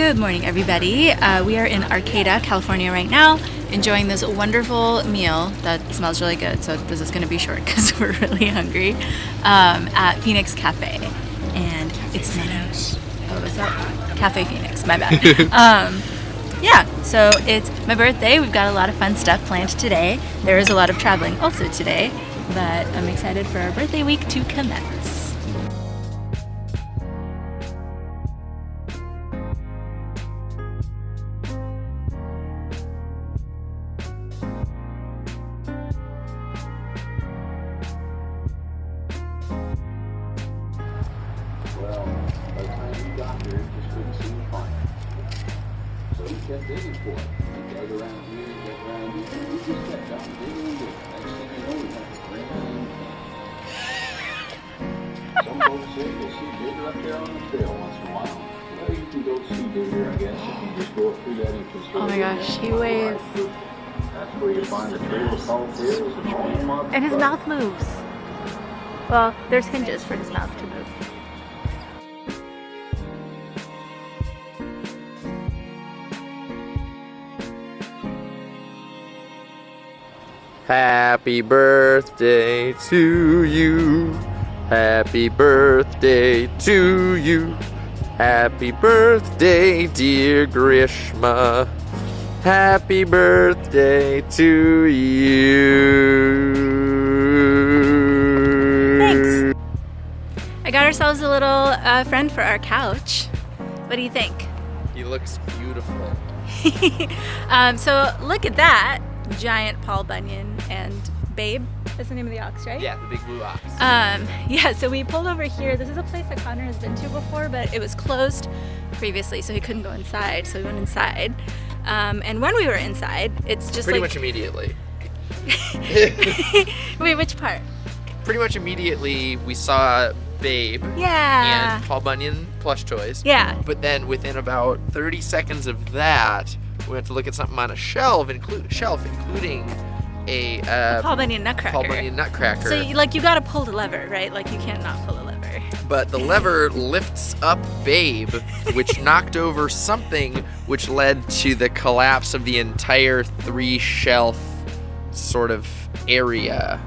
Good morning, everybody. We are in Arcata, California right now, enjoying this wonderful meal that smells really good. So this is going to be short because we're really hungry at Phoenix Cafe. And it's Phoenix. Oh, is that Cafe Phoenix? My bad. Yeah, so it's my birthday. We've got a lot of fun stuff planned today. There is a lot of traveling also today, but I'm excited for our birthday week to commence. Well, by the time he got there, he just couldn't seem to find it. So he kept digging for it. He dug around here, he dug around here, and he just kept on digging and digging. Next thing you know, he got the green onion. Some folks say they see Digger up there on the trail once in a while. Well, you can go see Digger, I guess, if you just go through that entrance. Oh my gosh, he waves. That's where you find the trail called Trails and Trail. And his mouth moves. Well, there's hinges for his mouth to move. Happy birthday to you. Happy birthday to you. Happy birthday, dear Grishma. Happy birthday to you. Thanks. I got ourselves a little friend for our couch. What do you think? He looks beautiful. So look at that. Giant Paul Bunyan and Babe. That's the name of the ox, right? Yeah, the big blue ox. Yeah, so we pulled over here. This is a place that Connor has been to before, but it was closed previously, so he couldn't go inside. So we went inside. And when we were inside, it's just Pretty much immediately. Wait, which part? Pretty much immediately we saw Babe Yeah. and Paul Bunyan plush toys. Yeah. But then within about 30 seconds of that, we went to look at something on a shelf, including a Paul Bunyan Nutcracker. Paul Bunyan Nutcracker. So you gotta pull the lever, right? Like you can't not pull the lever. But the lever lifts up Babe, which knocked over something, which led to the collapse of the entire 3-shelf sort of area.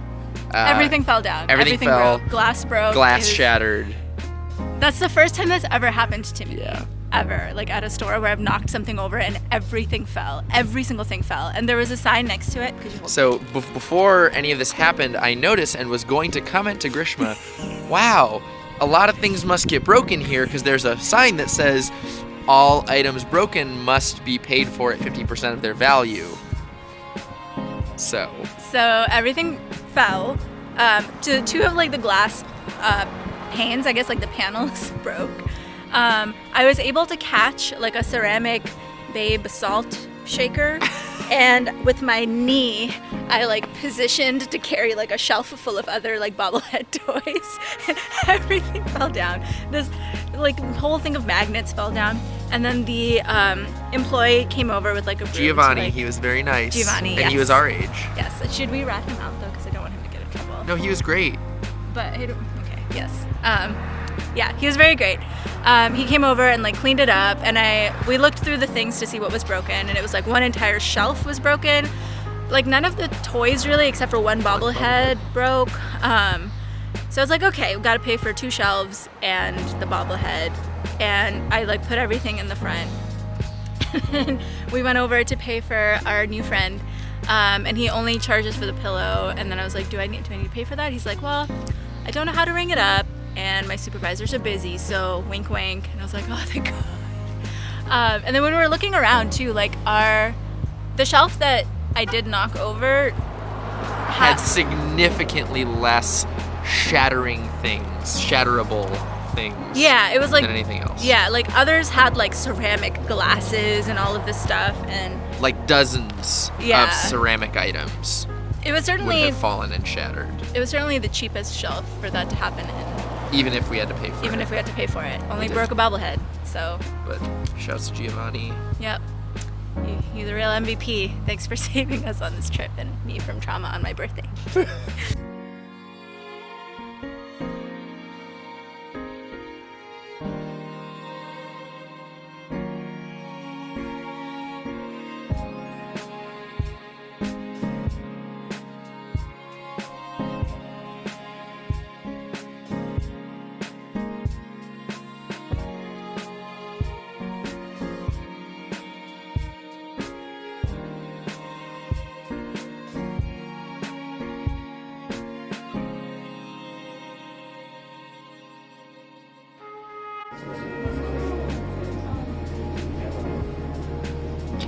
Everything fell down. Everything fell. Broke. Glass broke. Glass shattered. That's the first time that's ever happened to me. Yeah. Ever. Like at a store where I've knocked something over and everything fell. Every single thing fell. And there was a sign next to it. So before any of this happened, I noticed and was going to comment to Grishma, wow, a lot of things must get broken here because there's a sign that says all items broken must be paid for at 50% of their value. So everything fell. Two of like the glass panes, I guess like the panels broke. I was able to catch like a ceramic Babe salt shaker, and with my knee, I like positioned to carry like a shelf full of other like bobblehead toys, and everything fell down. This like whole thing of magnets fell down, and then the employee came over with like a broom Giovanni, to, like, he was very nice. Giovanni, and yes. he was our age. Yes. Should we rat him out though? Because I don't want him to get in trouble. No, he was great. But okay, yes. Yeah, he was very great. He came over and like cleaned it up, and we looked through the things to see what was broken, and it was like one entire shelf was broken. Like none of the toys really, except for one bobblehead broke. So I was like, okay, we've got to pay for 2 shelves and the bobblehead, and I like put everything in the front. And we went over to pay for our new friend, and he only charges for the pillow. And then I was like, do I need to pay for that? He's like, well, I don't know how to ring it up, and my supervisors are busy, so wink wink. And I was like, oh, thank God. And then when we were looking around too, like the shelf that I did knock over had significantly less shatterable things. Yeah, it was like than anything else. Yeah, like others had like ceramic glasses and all of this stuff, and like dozens of ceramic items. It was certainly would have fallen and shattered. It was certainly the cheapest shelf for that to happen in. Even if we had to pay for it. Even if we had to pay for it. Only broke a bobblehead, so. But shouts to Giovanni. Yep. He's a real MVP. Thanks for saving us on this trip and me from trauma on my birthday.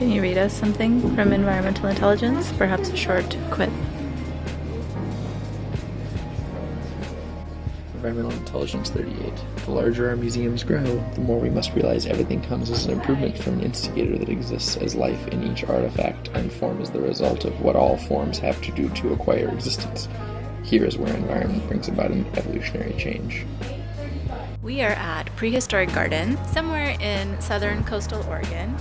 Can you read us something from environmental intelligence? Perhaps a short quip. Environmental Intelligence 38. The larger our museums grow, the more we must realize everything comes as an improvement from an instigator that exists as life in each artifact, and form is the result of what all forms have to do to acquire existence. Here is where environment brings about an evolutionary change. We are at Prehistoric Garden, somewhere in southern coastal Oregon,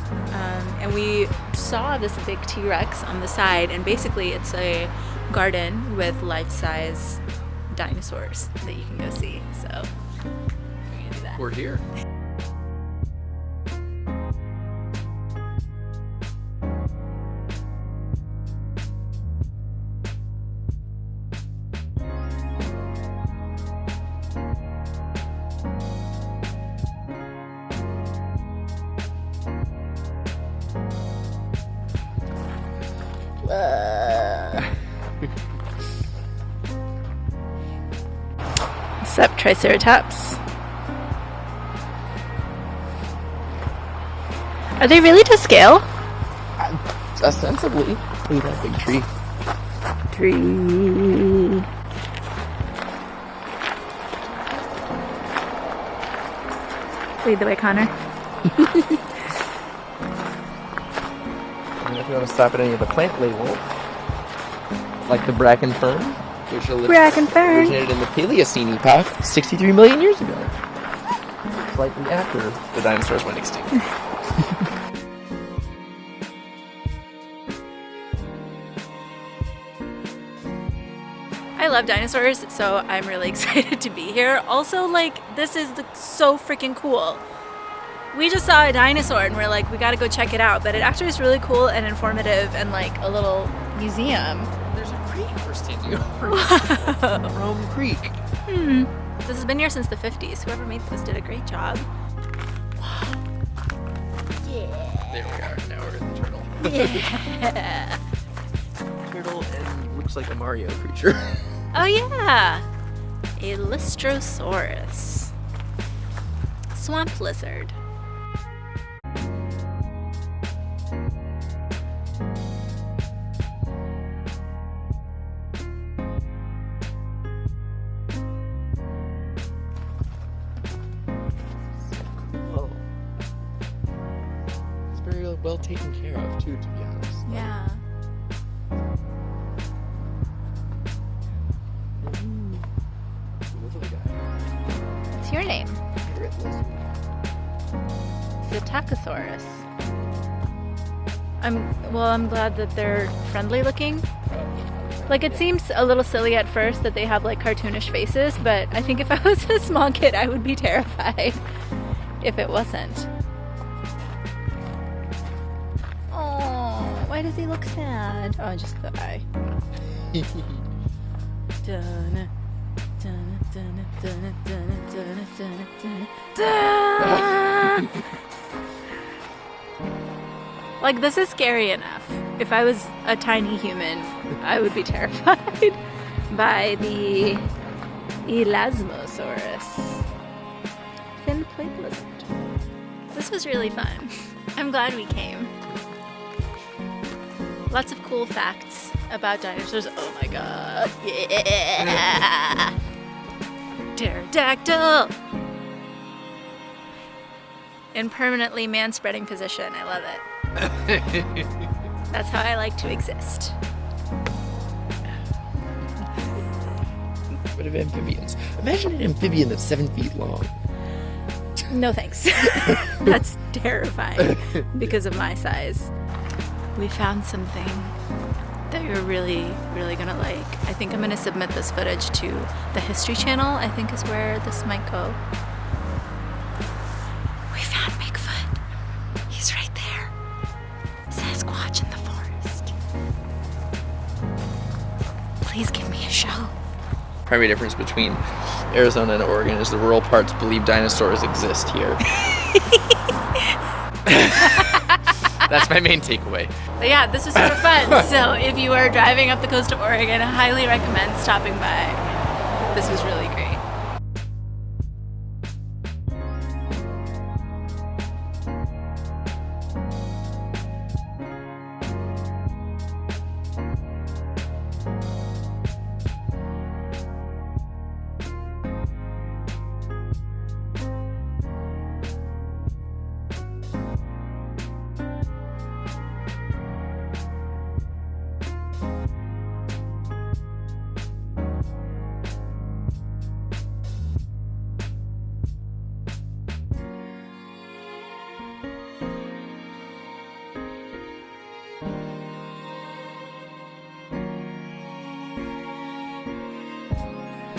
and we saw this big T-Rex on the side, and basically it's a garden with life-size dinosaurs that you can go see, so we're gonna do that. We're here. What's up, Triceratops? Are they really to scale? Ostensibly. Look at that big tree. Tree. Lead the way, Connor. And if you want to stop at any of the plant labels, like the bracken fern, which Bracken fern. originated in the Paleocene epoch 63 million years ago, slightly after the dinosaurs went extinct. I love dinosaurs, so I'm really excited to be here. Also, like, this is so freaking cool. We just saw a dinosaur and we're like, we gotta go check it out. But it actually is really cool and informative and like a little museum. There's a creek we're standing over. Rome Creek. This has been here since the 50s. Whoever made this did a great job. There we are. Now we're in the turtle. Yeah. Turtle and looks like a Mario creature. Oh yeah. A Lystrosaurus. Swamp lizard. Whoa. It's very well taken care of too, to be honest. Yeah. Lovely guy. What's your name? Red lizard. Psittacosaurus. I'm glad that they're friendly looking. Like, it seems a little silly at first that they have like cartoonish faces, but I think if I was a small kid, I would be terrified if it wasn't. Oh, why does he look sad? Oh, just the eye. Dun, dun, dun, dun, dun, dun, dun, dun, dun. Like, this is scary enough. If I was a tiny human, I would be terrified by the Elasmosaurus. Thin plate lizard. This was really fun. I'm glad we came. Lots of cool facts about dinosaurs. Oh my god. Yeah! Pterodactyl! In permanently man-spreading position. I love it. That's how I like to exist. What of amphibians? Imagine an amphibian that's 7 feet long. No thanks. That's terrifying because of my size. We found something that you're really, really gonna like. I think I'm gonna submit this footage to the History Channel, I think is where this might go. We found Bigfoot. He's right there. Sasquatch in the forest. Please give me a show. Primary difference between Arizona and Oregon is the rural parts believe dinosaurs exist here. That's my main takeaway. But yeah, this was super fun. So if you are driving up the coast of Oregon, I highly recommend stopping by. This was really great.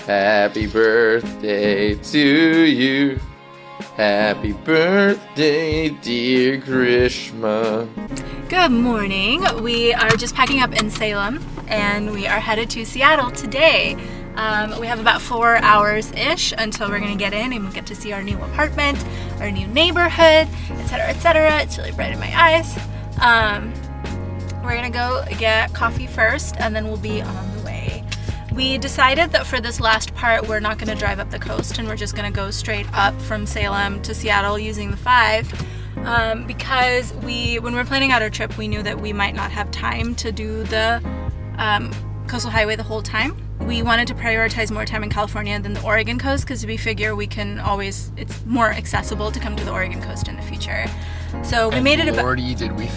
Happy birthday to you. Happy birthday, dear Grishma. Good morning. We are just packing up in Salem and we are headed to Seattle today. We have about 4 hours-ish until we're gonna get in and we get to see our new apartment, our new neighborhood, etc., etc. It's really bright in my eyes. We're gonna go get coffee first and then we'll be on the way. We decided that for this last part we're not gonna drive up the coast and we're just gonna go straight up from Salem to Seattle using the 5 because when we're planning out our trip we knew that we might not have time to do the coastal highway the whole time. We wanted to prioritize more time in California than the Oregon coast because we figure we can always, it's more accessible to come to the Oregon coast in the future. So we made it about... Lordy, did we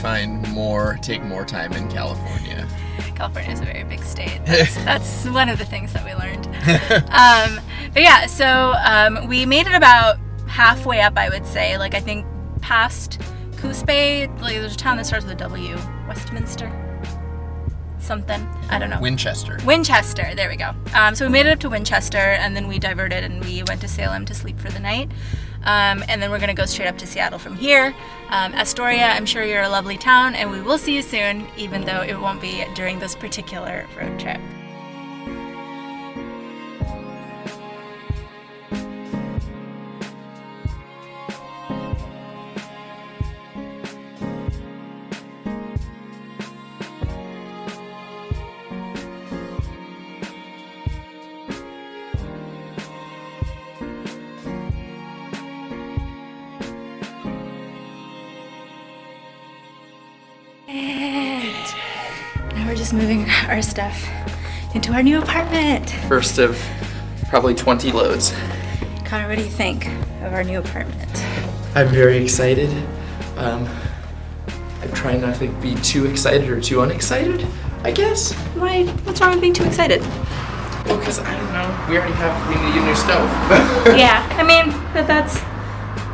take more time in California. California is a very big state. That's one of the things that we learned. But yeah, so we made it about halfway up, I would say. Like I think past Coos Bay, like there's a town that starts with a W, Westminster? Something, I don't know. Winchester, there we go. So we made it up to Winchester and then we diverted and we went to Salem to sleep for the night. And then we're gonna go straight up to Seattle from here. Astoria, I'm sure you're a lovely town and we will see you soon, even though it won't be during this particular road trip. Now we're just moving our stuff into our new apartment. First of probably 20 loads. Connor, what do you think of our new apartment? I'm very excited. I'm trying not to be too excited or too unexcited, I guess. Why? What's wrong with being too excited? Well, because I don't know. We need a new stove. Yeah, I mean, that's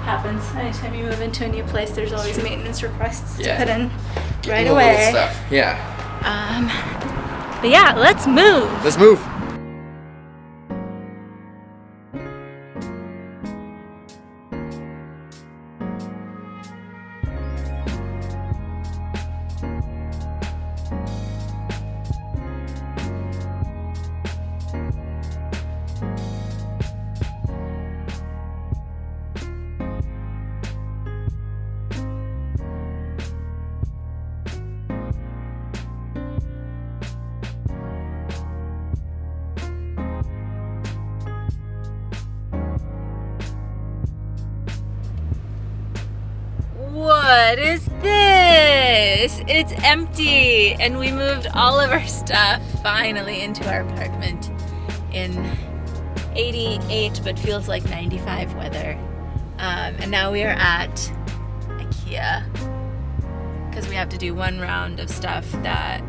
happens. Anytime you move into a new place, there's always maintenance requests to put in right away. Little stuff. Yeah. But yeah, let's move. Let's move. What is this? It's empty and we moved all of our stuff finally into our apartment in 88 but feels like 95 weather. And now we are at IKEA because we have to do one round of stuff that,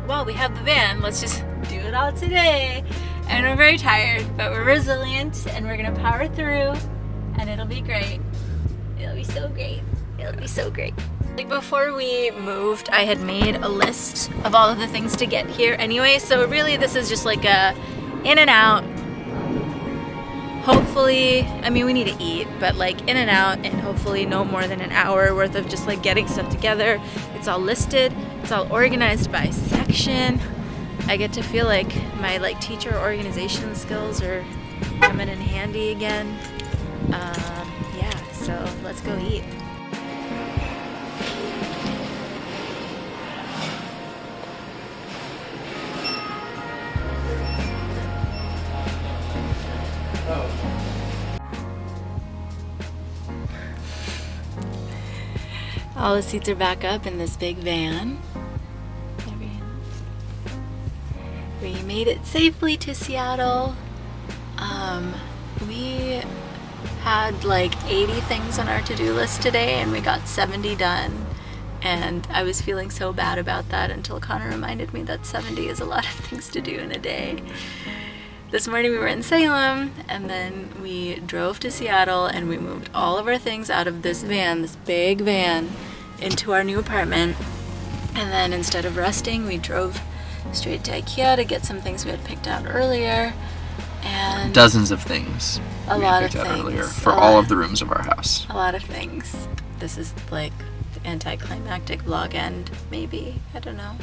well, we have the van, let's just do it all today. And we're very tired, but we're resilient and we're gonna power through and it'll be great. It'll be so great. It'll be so great. Like before we moved, I had made a list of all of the things to get here anyway, so really this is just like a in and out. Hopefully, I mean we need to eat, but like in and out and hopefully no more than an hour worth of just like getting stuff together. It's all listed, it's all organized by section. I get to feel like my like teacher organization skills are coming in handy again. Yeah, so let's go eat. All the seats are back up in this big van. We made it safely to Seattle. We had like 80 things on our to-do list today and we got 70 done. And I was feeling so bad about that until Connor reminded me that 70 is a lot of things to do in a day. This morning we were in Salem and then we drove to Seattle and we moved all of our things out of this van, this big van, into our new apartment. And then instead of resting, we drove straight to IKEA to get some things we had picked out earlier. And Dozens of things a we lot picked of out things. earlier for all of the rooms of our house. A lot of things. This is like the anticlimactic vlog end, maybe. I don't know.